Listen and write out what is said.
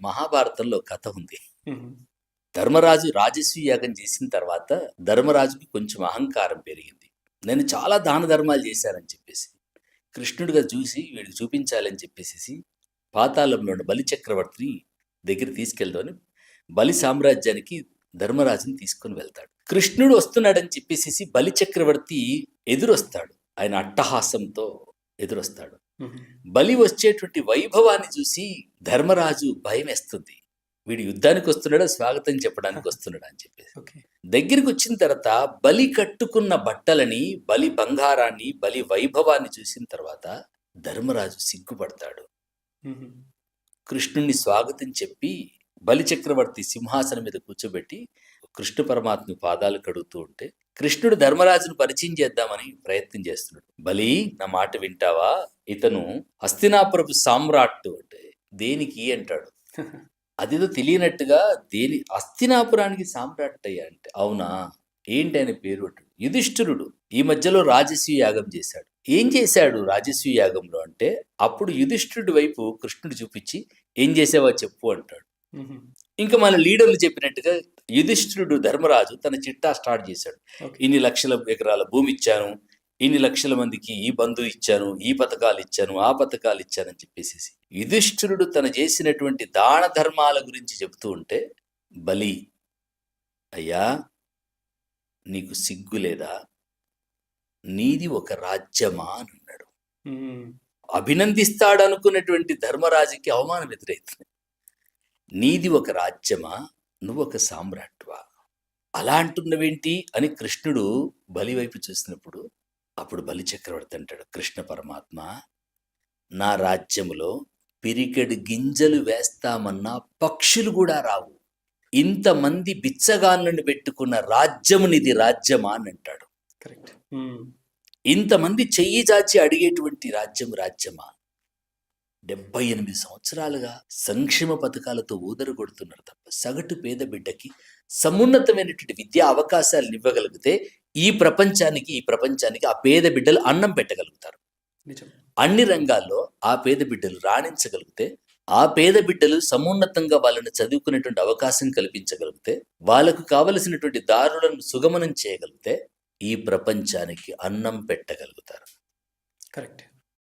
మహాభారతంలో కథ ఉంది. హుహు. ధర్మరాజు రాజసూయ యాగం చేసిన తర్వాత ధర్మరాజుకి కొంచెం అహంకారం పెరిగింది. నేను చాలా దాన ధర్మాలు చేశానని చెప్పేసి. కృష్ణుడిగా చూసి వీడికి చూపించాలని చెప్పేసేసి పాతాళంలో ఉన్న బలి చక్రవర్తిని దగ్గర తీసుకెళ్దామని బలి సామ్రాజ్యానికి ధర్మరాజుని తీసుకొని వెళ్తాడు. కృష్ణుడు వస్తున్నాడని చెప్పేసేసి బలి చక్రవర్తి ఎదురొస్తాడు. ఆయన అట్టహాసంతో ఎదురొస్తాడు. హుహు. బలి వచ్చేటువంటి వైభవాన్ని చూసి ధర్మరాజు భయం వేస్తుంది. వీడు యుద్ధానికి వస్తున్నాడా స్వాగతం చెప్పడానికి వస్తున్నాడా అని చెప్పేసి. ఓకే. దగ్గరికి వచ్చిన తర్వాత బలి కట్టుకున్న బట్టలని, బలి బంగారాన్ని, బలి వైభవాన్ని చూసిన తర్వాత ధర్మరాజు సిగ్గుపడతాడు. హుహు. కృష్ణుణ్ణి స్వాగతం చెప్పి బలి చక్రవర్తి సింహాసనం మీద కూర్చోబెట్టి కృష్ణ పరమాత్మ పాదాలు కడుగుతూ ఉంటే కృష్ణుడు ధర్మరాజును పరిచయం చేద్దామని ప్రయత్నం చేస్తున్నాడు. బలి, నా మాట వింటావా? ఇతను హస్తినాపురపు సామ్రాట్ అంటే దేనికి అంటాడు. అదేదో తెలియనట్టుగా హస్తినాపురానికి సామ్రాట్ అయ్యా అంటే అవునా, ఏంటి ఆయన పేరు అంటాడు. యుధిష్ఠిరుడు ఈ మధ్యలో రాజసూయ యాగం చేశాడు. ఏం చేశాడు రాజసూయ యాగంలో అంటే అప్పుడు యుధిష్ఠిరుడి వైపు కృష్ణుడు చూపించి ఏం చేసావో చెప్పు అంటాడు. హుహు. ఇంకా మన లీడర్లు చెప్పినట్టుగా యుధిష్ఠిరుడు ధర్మరాజు తన చిట్టా స్టార్ట్ చేశాడు. ఓకే. ఇన్ని లక్షల ఎకరాల భూమి ఇచ్చాను, ఇన్ని లక్షల మందికి ఈ బంధువు ఇచ్చాను, ఈ పథకాలు ఇచ్చాను, ఆ పథకాలు ఇచ్చానని చెప్పేసి యుధిష్ఠిరుడు తను చేసినటువంటి దాన ధర్మాల గురించి చెబుతూ ఉంటే బలి, అయ్యా నీకు సిగ్గు లేదా? నీది ఒక రాజ్యమా అని అన్నాడు. హ్మ్. అభినందిస్తాడనుకున్నటువంటి ధర్మరాజుకి అవమానం ఎదురైతుంది. నీది ఒక రాజ్యమా, నువ్వు ఒక సామ్రాట్వా, అలా అంటున్నవేంటి అని కృష్ణుడు బలి వైపు చూసినప్పుడు అప్పుడు బలి చక్రవర్తి అంటాడు, కృష్ణ పరమాత్మ, నా రాజ్యములో పిరికెడు గింజలు వేస్తామన్నా పక్షులు కూడా రావు. ఇంతమంది బిచ్చగాళ్ళను పెట్టుకున్న రాజ్యమునిది రాజ్యమా అని అంటాడు. కరెక్ట్. హ్మ్. ఇంతమంది చెయ్యి చాచి అడిగేటువంటి రాజ్యమా? 78 సంవత్సరాలుగా సంక్షేమ పథకాలతో ఊదరు కొడుతున్నారు తప్ప సగటు పేద బిడ్డకి సమున్నతమైనటువంటి విద్యా అవకాశాలను ఇవ్వగలిగితే ఈ ప్రపంచానికి ఆ పేద బిడ్డలు అన్నం పెట్టగలుగుతారు. నిజం. అన్ని రంగాల్లో ఆ పేద బిడ్డలు రాణించగలిగితే, ఆ పేద బిడ్డలు సమున్నతంగా వాళ్ళని చదువుకునేటువంటి అవకాశం కల్పించగలిగితే, వాళ్ళకు కావలసినటువంటి దారులను సుగమనం చేయగలిగితే ఈ ప్రపంచానికి అన్నం పెట్టగలుగుతారు. కరెక్ట్.